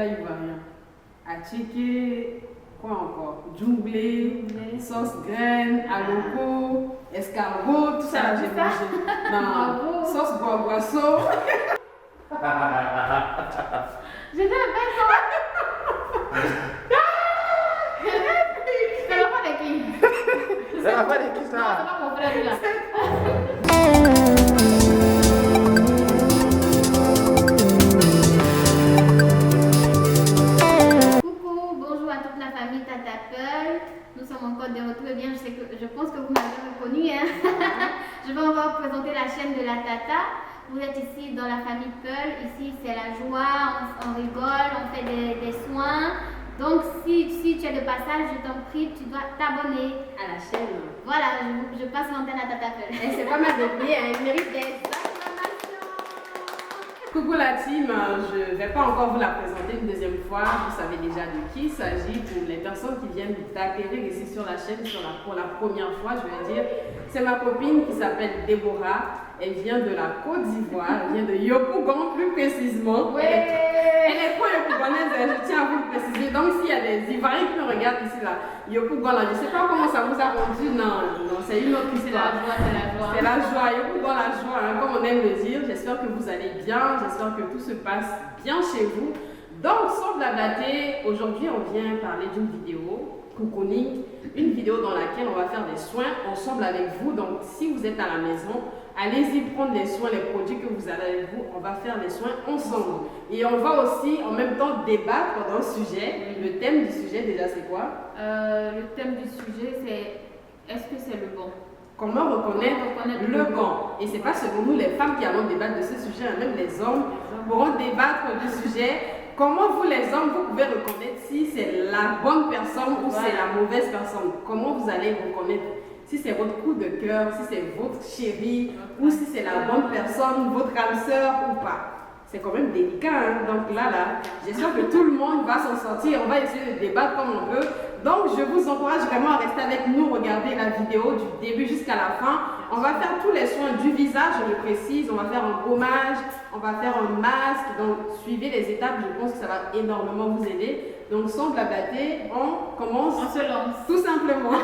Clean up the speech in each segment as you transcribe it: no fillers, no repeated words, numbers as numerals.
plat ivoirien. Attiéké, quoi encore? Djunglé, sauce graine, aloko, escargot, tout ça là j'ai mangé. Non, sauce guaguasso. Je n'ai pas ça. C'est la part de qui? C'est la part de qui ça? Non, c'est pas mon frère là. Coucou, bonjour à toute la famille Tatapel. Nous sommes encore de retour. Eh bien, je pense que vous m'avez reconnu. Hein? Je vais encore présenter la chaîne de la Tata. Vous êtes ici dans la famille Peul. Ici, c'est la joie, on rigole, on fait des soins. Donc, si tu es de passage, je t'en prie, tu dois t'abonner À la chaîne. Voilà, je passe l'antenne à Tata Peul. Et c'est pas mal de bien, il mérite des acclamations. Coucou la team, je ne vais pas encore vous la présenter une deuxième fois. Vous savez déjà de qui il s'agit. Pour les personnes qui viennent d'acquérir ici sur la chaîne pour la première fois, je vais dire, c'est ma copine qui s'appelle Déborah. Elle vient de la Côte d'Ivoire, elle vient de Yopougon plus précisément. Ouais. Elle est quoi Yopougonaise, je tiens à vous le préciser. Donc s'il y a des Ivoiriens qui me regardent ici là, Yopougon là, je ne sais pas comment ça vous a rendu, non, c'est une autre histoire. C'est la joie. C'est la joie, Yopougon la joie, hein, comme on aime le dire. J'espère que vous allez bien, j'espère que tout se passe bien chez vous. Donc sans blablater, aujourd'hui on vient parler d'une vidéo. Cocooning, une vidéo dans laquelle on va faire des soins ensemble avec vous. Donc si vous êtes à la maison, allez-y prendre les soins, les produits que vous avez avec vous, on va faire les soins ensemble. Et on va aussi en même temps débattre dans le sujet. Le thème du sujet déjà c'est quoi? Le thème du sujet c'est est-ce que c'est le bon? Comment reconnaître le bon? Et c'est pas seulement nous les femmes qui allons débattre de ce sujet, hein, même les hommes pourront débattre du sujet. Comment vous les hommes, vous pouvez reconnaître si c'est la bonne personne ou c'est la mauvaise personne? Comment vous allez reconnaître si c'est votre coup de cœur, si c'est votre chérie ou si c'est la bonne personne, votre âme sœur ou pas? C'est quand même délicat, hein? Donc là, j'espère que tout le monde va s'en sortir. On va essayer de débattre comme on peut. Donc, je vous encourage vraiment à rester avec nous, regarder la vidéo du début jusqu'à la fin. On va faire tous les soins du visage, je le précise. On va faire un gommage, on va faire un masque. Donc, suivez les étapes, je pense que ça va énormément vous aider. Donc, sans blablater, on commence. On se lance. Tout simplement.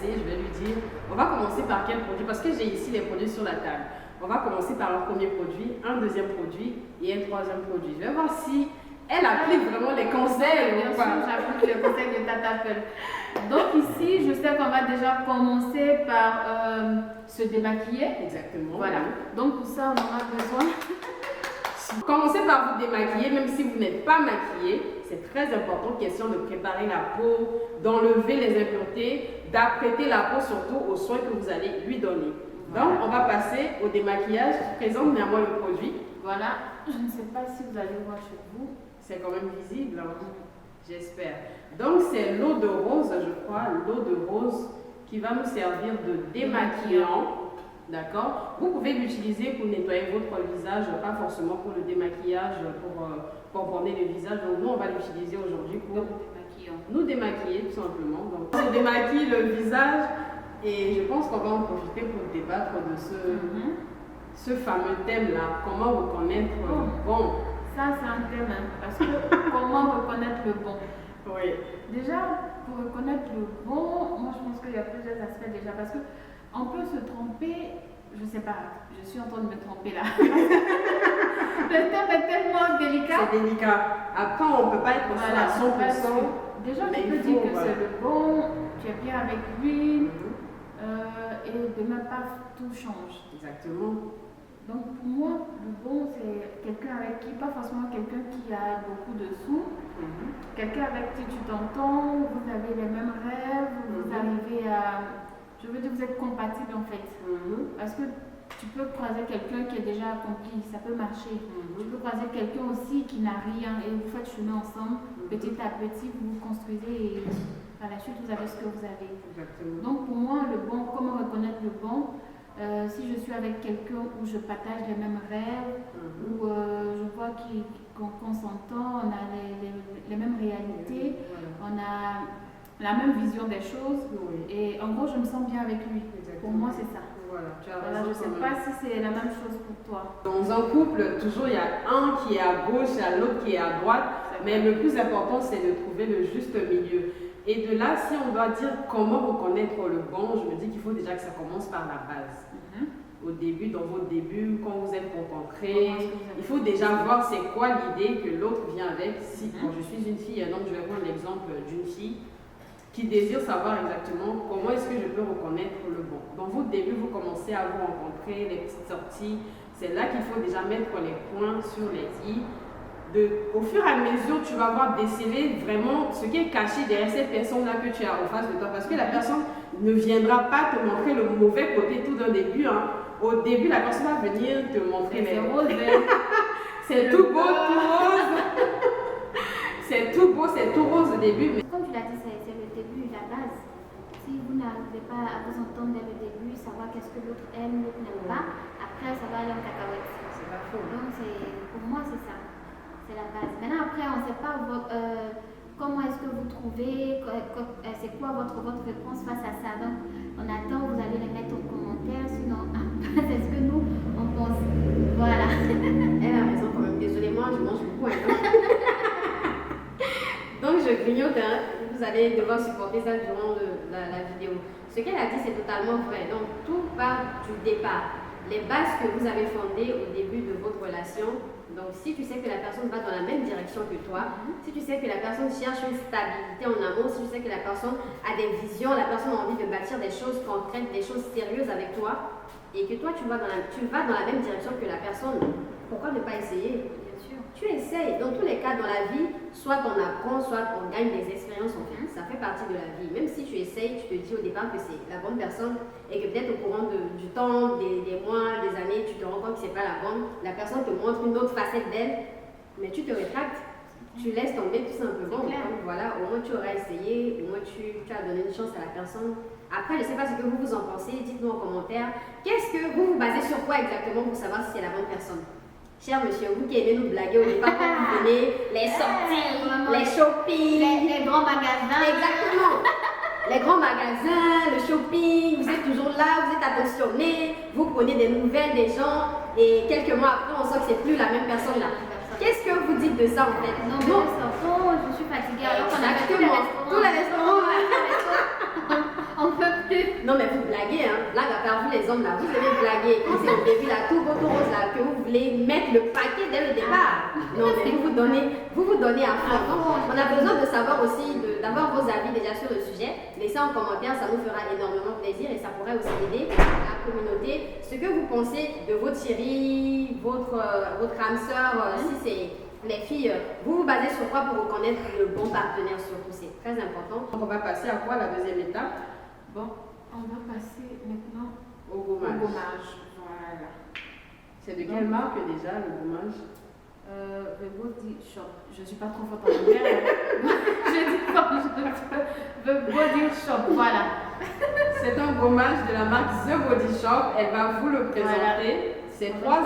Je vais lui dire, on va commencer par quel produit? Parce que j'ai ici les produits sur la table. On va commencer par un premier produit, un deuxième produit et un troisième produit. Je vais voir si elle applique vraiment les conseils Bien ou sûr, pas. j'applique les conseils de Tata Peul. Donc ici, je sais qu'on va déjà commencer par se démaquiller. Exactement. Voilà. Donc pour ça, on aura besoin. Commencez par vous démaquiller, même si vous n'êtes pas maquillé. C'est très important, question de préparer la peau, d'enlever les impuretés, d'apprêter la peau surtout aux soins que vous allez lui donner. Donc, on va passer au démaquillage. Présente-moi le produit. Voilà. Je ne sais pas si vous allez voir chez vous. C'est quand même visible, hein? J'espère. Donc, c'est l'eau de rose, je crois, l'eau de rose qui va nous servir de démaquillant. D'accord? Vous pouvez l'utiliser pour nettoyer votre visage, pas forcément pour le démaquillage, pour borner le visage. Donc nous, on va l'utiliser aujourd'hui pour nous démaquiller tout simplement. Donc on se démaquille le visage et je pense qu'on va en profiter pour débattre de ce fameux thème-là. Comment reconnaître le bon? Ça, c'est un thème, hein, parce que comment reconnaître le bon? Oui. Déjà, pour reconnaître le bon, moi je pense qu'il y a plusieurs aspects déjà, parce que on peut se tromper, je sais pas, je suis en train de me tromper là. Le thème est tellement délicat. C'est délicat. Après, on ne peut pas être Voilà, à 100%. Déjà, tu peux dire que c'est le bon, tu es bien avec lui, et demain, paf, tout change. Exactement. Donc pour moi, le bon, c'est quelqu'un avec qui, pas forcément quelqu'un qui a beaucoup de sous, quelqu'un avec qui tu t'entends, vous avez les mêmes rêves, vous arrivez à... Je veux dire, vous êtes compatibles en fait. Parce que tu peux croiser quelqu'un qui est déjà accompli, ça peut marcher. Tu peux croiser quelqu'un aussi qui n'a rien et vous faites chemin ensemble. Petit à petit, vous vous construisez et par la suite, vous avez ce que vous avez. Exactement. Donc pour moi, le bon, comment reconnaître le bon? Si je suis avec quelqu'un où je partage les mêmes rêves, où je vois qu'on s'entend, on a les mêmes réalités, Voilà. on a la même vision des choses. Oui. Et en gros, je me sens bien avec lui. Exactement. Pour moi, c'est ça. Voilà, tu as Voilà, raison je ne sais quand pas même. si c'est la même chose pour toi. Dans un couple, toujours il y a un qui est à gauche et l'autre qui est à droite, mais le plus important c'est de trouver le juste milieu. Et de là, si on doit dire comment reconnaître le bon, je me dis qu'il faut déjà que ça commence par la base. Au début, dans vos débuts, quand vous êtes rencontrés, il faut déjà voir c'est quoi l'idée que l'autre vient avec. Si bon, je suis une fille, donc je vais prendre l'exemple d'une fille qui désire savoir exactement comment est-ce que je peux reconnaître le bon. Dans vos débuts, vous commencez à vous rencontrer, les petites sorties, c'est là qu'il faut déjà mettre les points sur les i. Au fur et à mesure, tu vas voir déceler vraiment ce qui est caché derrière cette personne-là que tu as en face de toi. Parce que la personne ne viendra pas te montrer le mauvais côté tout d'un début. Hein. Au début, la personne va venir te montrer C'est rose, c'est tout beau, tout rose. C'est tout beau, c'est tout rose au début. Mais... Comme tu l'as dit, c'est le début, la base. Si vous n'arrivez pas à vous entendre dès le début, savoir qu'est-ce que l'autre aime, l'autre n'aime pas, après ça va aller en cacahuète. C'est pas faux. Donc pour moi c'est ça, c'est la base. Maintenant après on ne sait pas comment est-ce que vous trouvez, c'est quoi votre réponse face à ça. Donc on attend, vous allez les mettre en commentaire, sinon c'est ce que nous on pense. Voilà. Elle a raison quand même, désolée, moi je mange beaucoup. Donc je grignote, vous allez devoir supporter ça durant la vidéo. Ce qu'elle a dit c'est totalement vrai, donc tout part du départ. Les bases que vous avez fondées au début de votre relation, donc si tu sais que la personne va dans la même direction que toi, si tu sais que la personne cherche une stabilité en amour, si tu sais que la personne a des visions, la personne a envie de bâtir des choses concrètes, des choses sérieuses avec toi, et que toi tu vas dans la même direction que la personne, pourquoi ne pas essayer? Tu essayes. Dans tous les cas, dans la vie, soit on apprend, soit on gagne des expériences. En fait, ça fait partie de la vie. Même si tu essayes, tu te dis au départ que c'est la bonne personne et que peut-être au courant du temps, des mois, des années, tu te rends compte que c'est pas la bonne. La personne te montre une autre facette d'elle, mais tu te rétractes. Tu laisses tomber tout simplement. Donc, voilà, au moins tu auras essayé, au moins tu as donné une chance à la personne. Après, je ne sais pas ce que vous en pensez, dites-nous en commentaire. Qu'est-ce que vous basez sur quoi exactement pour savoir si c'est la bonne personne? Cher monsieur, vous qui aimez nous blaguer au départ quand vous venez, les sorties, les shopping, les grands magasins. Exactement. Les grands magasins, le shopping, vous êtes toujours là, vous êtes attentionné, vous prenez des nouvelles des gens et quelques mois après, on sent que c'est plus la même personne là. Qu'est-ce que vous dites de ça en fait? Non, mais je suis fatiguée. Alors qu'on a fait Tous les restaurants. On peut plus. Non mais vous blaguez, hein. Blague à part vous les hommes là, vous aimez blaguer. Quand c'est au début là, tout votre rose là, que vous voulez mettre le paquet dès le départ. Non mais vous vous donnez à fond. On a besoin de savoir aussi, d'avoir vos avis déjà sur le sujet. Laissez en commentaire, ça nous fera énormément plaisir et ça pourrait aussi aider la communauté. Ce que vous pensez de votre chérie, votre âme sœur, si c'est les filles, vous basez sur quoi pour reconnaître le bon partenaire surtout? C'est très important. Donc on va passer à quoi la deuxième étape? Bon, on va passer maintenant Au au gommage. gommage. Voilà. C'est de quelle marque déjà le gommage? The Body Shop. Je ne suis pas trop forte en anglais. Je dis comme je peux. The Body Shop, voilà. C'est un gommage de la marque The Body Shop. Elle va vous le présenter. C'est 3 en 1.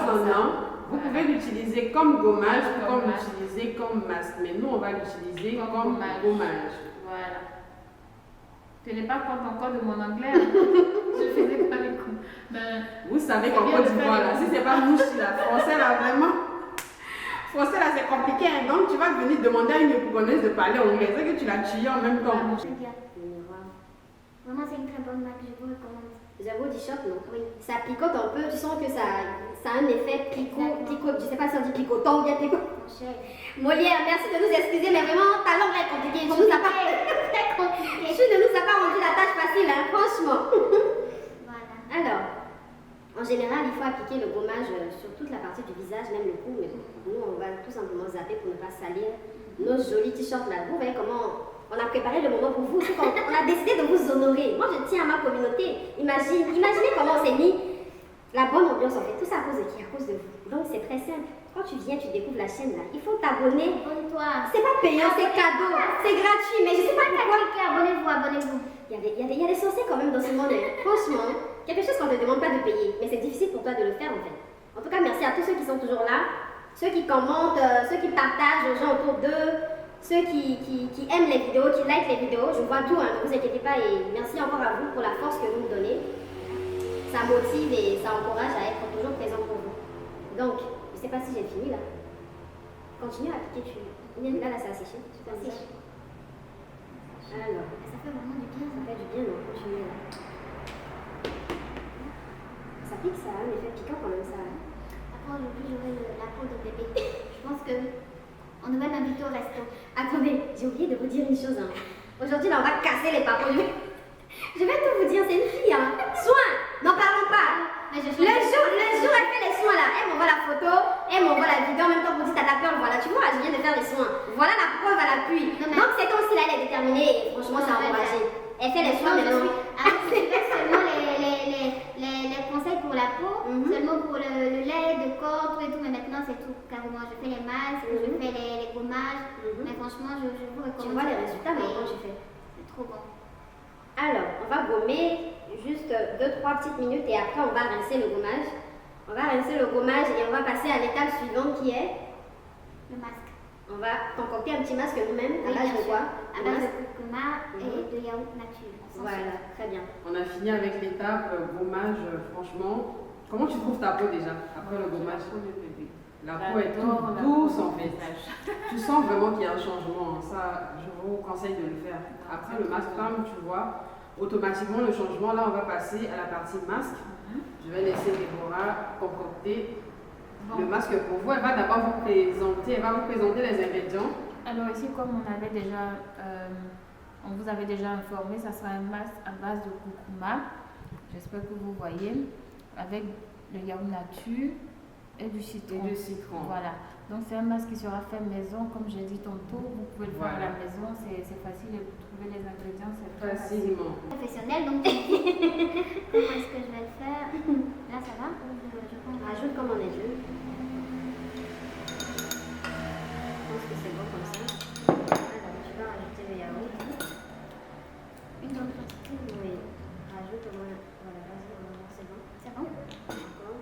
Vous pouvez l'utiliser comme gommage ou comme l'utiliser comme masque. Mais nous, on va l'utiliser comme gommage. Voilà. Tu n'es pas contente encore de mon anglais. Hein? Je faisais pas les coups. Ben, Vous savez qu'en Côte d'Ivoire, là, si c'est pas mouche, là, français, là, vraiment. Français, là, c'est compliqué. Hein? Donc, tu vas venir demander à une Burgondaise de parler anglais. C'est que tu l'as tué en même temps. Vraiment, c'est une très bonne marque, je vous recommande. The Body Shop, non? Oui. Ça picote un peu, tu sens que ça a un effet picote, je sais pas si on dit picotant ou bien picote. Molière, merci de nous excuser, mais vraiment, ta langue est compliquée. Très compliqué. Tu ne nous as pas rendu la tâche facile, hein, franchement. Voilà. Alors, en général, il faut appliquer le gommage sur toute la partie du visage, même le cou, mais nous, on va tout simplement zapper pour ne pas salir nos jolis t-shirts là. Vous voyez comment on a préparé le moment pour vous, on a décidé de vous honorer. Moi, je tiens à ma communauté. Imaginez comment on s'est mis la bonne ambiance en fait. Tout ça à cause de qui? À cause de vous. Donc, c'est très simple. Quand tu viens, tu découvres la chaîne là. Il faut t'abonner. Abonne-toi. C'est pas payant, c'est cadeau, c'est gratuit, mais je sais pas pourquoi. Abonnez-vous, abonnez-vous. Il y a des sorciers quand même dans ce monde. Franchement, quelque chose qu'on ne te demande pas de payer, mais c'est difficile pour toi de le faire en fait. En tout cas, merci à tous ceux qui sont toujours là. Ceux qui commentent, ceux qui partagent aux gens autour d'eux, ceux qui aiment les vidéos, qui likent les vidéos. Je vois tout, hein, ne vous inquiétez pas et merci encore à vous pour la force que vous me donnez. Ça motive et ça encourage à être toujours présent pour vous. Donc, je ne sais pas si j'ai fini là. Continue à appliquer, là ça a séché. Super séché. Alors, Ça fait vraiment du bien. ça fait du bien, donc continuez là. Ça pique ça, hein, l'effet piquant quand même ça. Hein. Après, aujourd'hui, j'aurai la peau de bébé. Je pense que on devrait m'inviter au resto. Attendez, j'ai oublié de vous dire une chose. Hein. Aujourd'hui, là, on va casser les papos. Je vais tout vous dire, c'est une fille. Hein. Soin, n'en parlons pas. Mais je Le jour, elle fait les soins là. Elle m'envoie la photo, elle m'envoie la vidéo. En même temps, vous dites à ta peur, voilà, tu vois, je viens de faire les soins. Voilà la preuve à l'appui. Non, mais- Donc, c'est comme si là, elle est déterminée et franchement, c'est encouragé. Elle fait les soins maintenant. Je fais seulement les conseils pour la peau, seulement pour le lait de corps, tout et tout, mais maintenant c'est tout carrément. Je fais les masques, je fais les gommages, mais franchement, je vous recommande. Tu vois les résultats Oui, maintenant, j'ai fait. c'est trop bon. Alors, on va gommer juste 2-3 petites minutes et après, on va rincer le gommage. On va rincer le gommage et on va passer à l'étape suivante qui est, Le masque. on va concocter un petit masque nous-mêmes à Oui, base bien de sûr. quoi? À base de curcuma et de yaourt nature. Voilà, très bien. On a fini avec l'étape gommage, franchement. Comment tu trouves ta peau déjà après le gommage? La peau est toute douce en fait. Tu sens vraiment qu'il y a un changement. Ça, je vous conseille de le faire. Après le masque, comme tu vois, automatiquement le changement, là on va passer à la partie masque. Je vais laisser Déborah concocter le masque pour vous. Elle va d'abord vous présenter, les ingrédients. Alors ici, comme on vous avait déjà informé, ça sera un masque à base de curcuma. J'espère que vous voyez, avec le yaourt nature et du citron. Voilà. Donc c'est un masque qui sera fait maison, comme j'ai dit tantôt. Vous pouvez le faire à la maison, c'est facile de trouver les ingrédients, c'est très facile. Facilement. Professionnel, donc comment est-ce que je vais le faire? Là, ça va? Je On rajoute comme on est deux. Je pense que c'est bon comme ça. Alors, tu vas rajouter le yaourt. une bonne quantité. Oui, rajoute au moins. Voilà, vas-y, c'est bon. C'est bon? D'accord.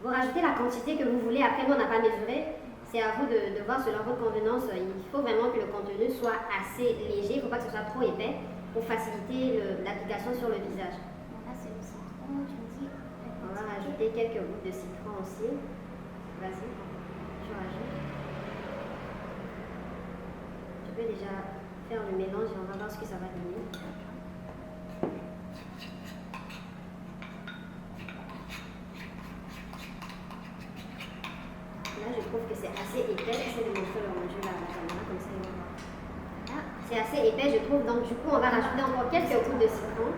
Vous rajoutez la quantité que vous voulez. Après, nous, on n'a pas mesuré. C'est à vous de voir selon votre convenance. Il faut vraiment que le contenu soit assez léger. Il ne faut pas que ce soit trop épais pour faciliter l'application sur le visage. Bon, là, c'est le citron, tu me dis. On va rajouter quelques gouttes de citron aussi. Vas-y, tu rajoutes. Tu peux déjà faire le mélange et on va voir ce que ça va donner. Là, je trouve que c'est assez épais. J'essaie de montrer le rendu là à la caméra, comme ça ils vont voir. Voilà. C'est assez épais, je trouve. Donc, du coup, on va rajouter encore quelques gouttes de citron.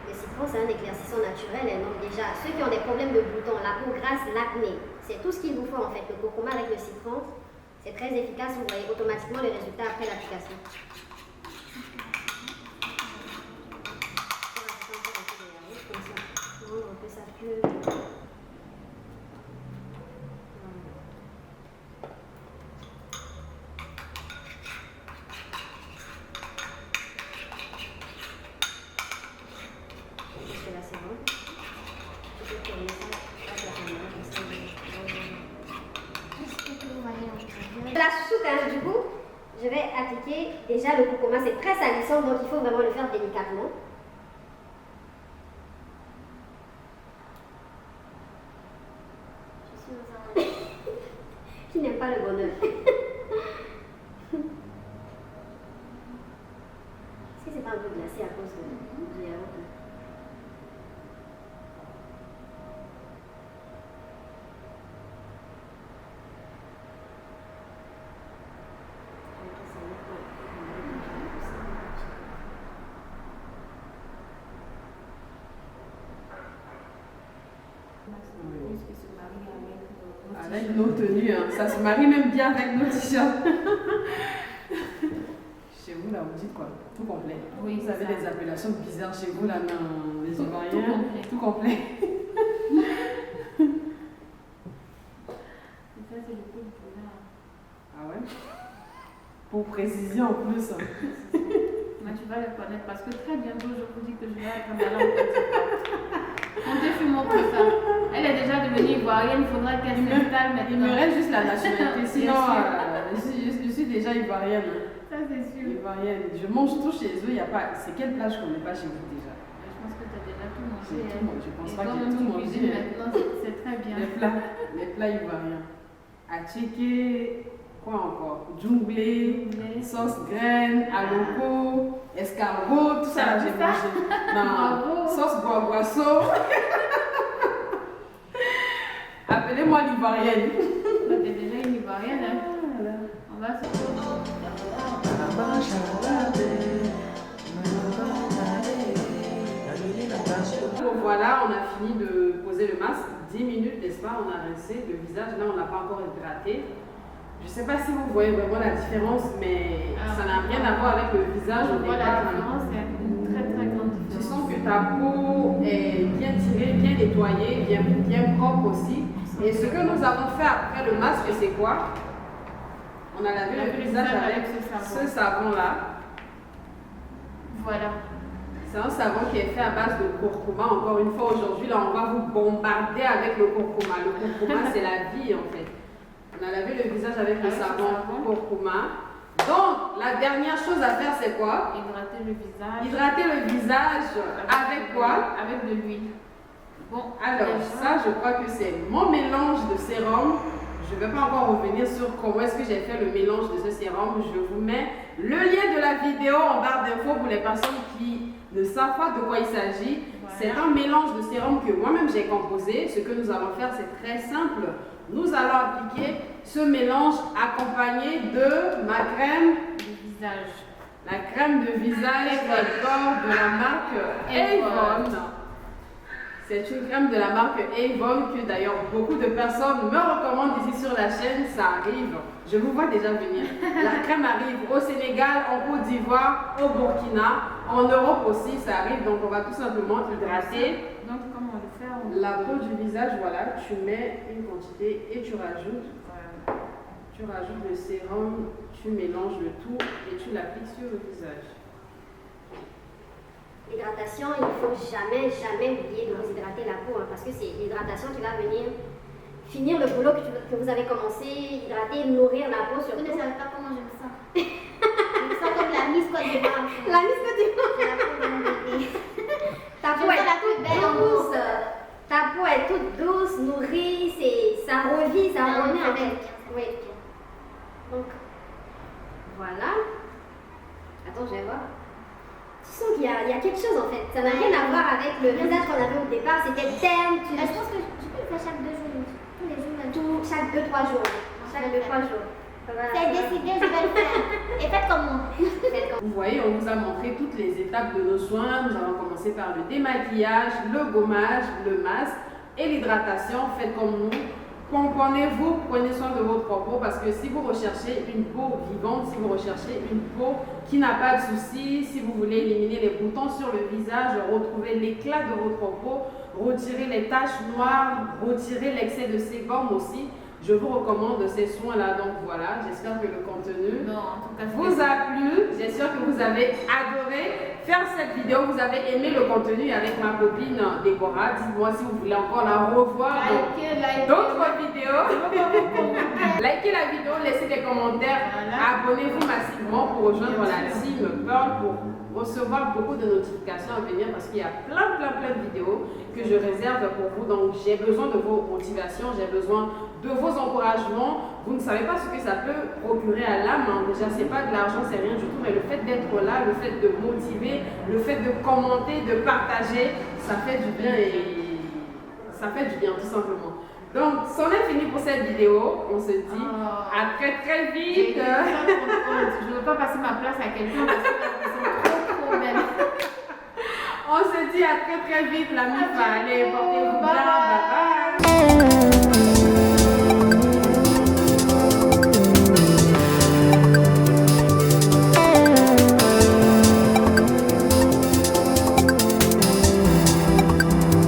Le citron, c'est un éclaircissant naturel. Et donc, déjà, ceux qui ont des problèmes de boutons, la peau grasse, l'acné, c'est tout ce qu'il vous faut en fait. Le curcuma avec le citron, c'est très efficace. Vous voyez automatiquement les résultats après l'application. On peut ça plus. Voilà. Est-ce que là c'est bon? Tu peux tourner ça avec la caméra comme ça. Est-ce que vous voyez en La chouchoute, hein, du coup, je vais appliquer déjà le curcuma. C'est très salissant, donc il faut vraiment le faire délicatement. Je suis dans un... Qui n'aime pas le bonheur? Est-ce que c'est pas un peu glacé à cause du yaourt? Avec nos tenues, hein. Ça se marie même bien avec nos t-shirts. Chez vous, là, vous dites quoi? Tout complet. Oui, Vous avez c'est ça. des appellations bizarres chez vous, là, dans les Ivoiriens. Tout complet. Tout complet. Ça, c'est le coup de poulet. Ah ouais? Pour préciser en plus. Mais tu vas le connaître parce que très bientôt, je vous dis que je vais être malade. Montez sur montre ça. Elle est déjà devenue ivoirienne, il faudra qu'elle s'installe Il me maintenant. reste juste la nationalité, sinon Bien je suis déjà ivoirienne. Ça, c'est sûr. Ivoirienne. Je mange tout chez eux, il y a pas. C'est quelle plage qu'on n'est pas chez vous déjà? Je pense que tu as déjà tout mangé. J'ai tout mangé. Je pense Et pas que comme j'ai tout tu mangé. cuisines maintenant, c'est très bien. Les plats ivoiriens. Attiéké, quoi encore? Djunglé, sauce graine, aloko, escargot, tout ça là j'ai mangé. Bravo. Sauce guaguasso. Appelez-moi l'ivoirienne. Tu es déjà une ivoirienne. Hein? On va se Bon, voilà, on a fini de poser le masque. 10 minutes, n'est-ce pas? On a rincé le visage. Là, on n'a pas encore hydraté. Je ne sais pas si vous voyez vraiment la différence, mais ça n'a rien à voir avec le visage au On voit la départ. différence, il y a une très très grande Tu différence. sens que ta peau est bien tirée, bien nettoyée, bien propre aussi. Et ce que nous avons fait après le masque, c'est quoi? On a lavé le visage avec ce savon-là. Voilà. C'est un savon qui est fait à base de curcuma. Encore une fois, aujourd'hui, là, on va vous bombarder avec le curcuma. Le curcuma, c'est la vie, en fait. On a lavé le visage avec le savon curcuma. Donc, la dernière chose à faire, c'est quoi? Hydrater le visage. Hydrater le visage avec quoi? Avec de l'huile. Bon, Alors, ça, je crois que c'est mon mélange de sérum. Je ne vais pas encore revenir sur comment est-ce que j'ai fait le mélange de ce sérum. Je vous mets le lien de la vidéo en barre d'infos pour les personnes qui ne savent pas de quoi il s'agit. Voilà. C'est un mélange de sérum que moi-même j'ai composé. Ce que nous allons faire, c'est très simple. Nous allons appliquer ce mélange accompagné de ma crème le visage. la crème de visage de la marque Avon. C'est une crème de la marque Avon que d'ailleurs beaucoup de personnes me recommandent ici sur la chaîne. Ça arrive. Je vous vois déjà venir. La crème arrive au Sénégal, en Côte d'Ivoire, au Burkina, en Europe aussi. Ça arrive. Donc on va tout simplement hydrater Donc, comment on le fait? la peau du visage. Voilà, tu mets une quantité et tu rajoutes. Tu rajoutes le sérum, tu mélanges le tout et tu l'appliques sur le visage. L'hydratation, il ne faut jamais oublier de vous hydrater la peau, hein, parce que c'est l'hydratation qui va venir finir le boulot que vous avez commencé, hydrater, nourrir la peau Vous ne surtout. savez pas comment je me sens. Je me sens comme la Miss Côte d'Ivoire. La Miss Côte d'Ivoire. J'ai la peau de mon bébé. Ta Je peau sens est la peau belle en douce, haut. ta peau est toute douce, nourrie, ça revit, ça Ah, renaît ça avec. va bien. Oui. Donc, voilà. Attends, je vais voir. Tu sens qu'il y a quelque chose en fait. Ça n'a rien à voir avec le visage qu'on avait au départ. C'était terne. Je pense que je peux le faire chaque 2 jours. Tous les jours, même. Chaque 2-3 jours. Chaque 2-3 jours. Ça va- C'est décidé, je vais le faire. Et faites comme moi. Vous voyez, on vous a montré toutes les étapes de nos soins. Nous avons commencé par le démaquillage, le gommage, le masque et l'hydratation. Faites comme nous. Comprenez-vous, prenez soin de votre peau parce que si vous recherchez une peau vivante, si vous recherchez une peau qui n'a pas de soucis, si vous voulez éliminer les boutons sur le visage, retrouver l'éclat de votre peau, retirer les taches noires, retirer l'excès de sébum aussi, je vous recommande ces soins-là. Donc voilà, j'espère que le contenu Non, en tout cas, vous a plu. J'espère que vous avez adoré faire cette vidéo. Vous avez aimé le contenu avec ma copine Déborah. Dites-moi si vous voulez encore la revoir dans d'autres vidéos. Likez la vidéo, laissez des commentaires. Voilà. Abonnez-vous massivement pour rejoindre la team Pearl pour recevoir beaucoup de notifications à venir parce qu'il y a plein de vidéos que je réserve pour vous. Donc j'ai besoin de vos motivations, j'ai besoin de vos encouragements. Vous ne savez pas ce que ça peut procurer à l'âme. Hein. Déjà, c'est pas de l'argent, c'est rien du tout, mais le fait d'être là, le fait de motiver, le fait de commenter, de partager, ça fait du bien et ça fait du bien tout simplement. Donc, c'en est fini pour cette vidéo. On se dit à très vite. Je ne veux pas passer ma place à quelqu'un parce que c'est trop belle. On se dit à très vite, la MIFA. Allez, portez-vous bien. Bye bye. Bye bye.